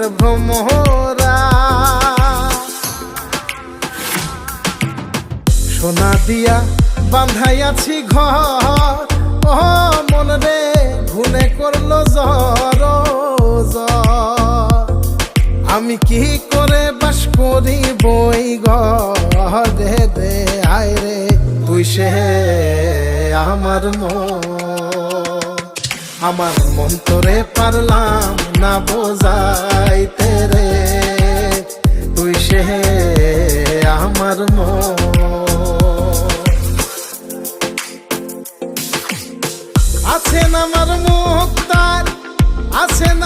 রঙের ভ্রমরা। সোনা দিয়া বান্ধাইয়াছি ঘর, ও মন রে ভুলে করলো জ্বর জ্বর। আমি কি করে বাস করি বই ঘরে রে, আয় রে তুই সে আমার মন। আমার মন তোরে পারলাম না বোঝাইতে রে, তুই সে আমার মন। আছেন আমার মুক্তার, আছেন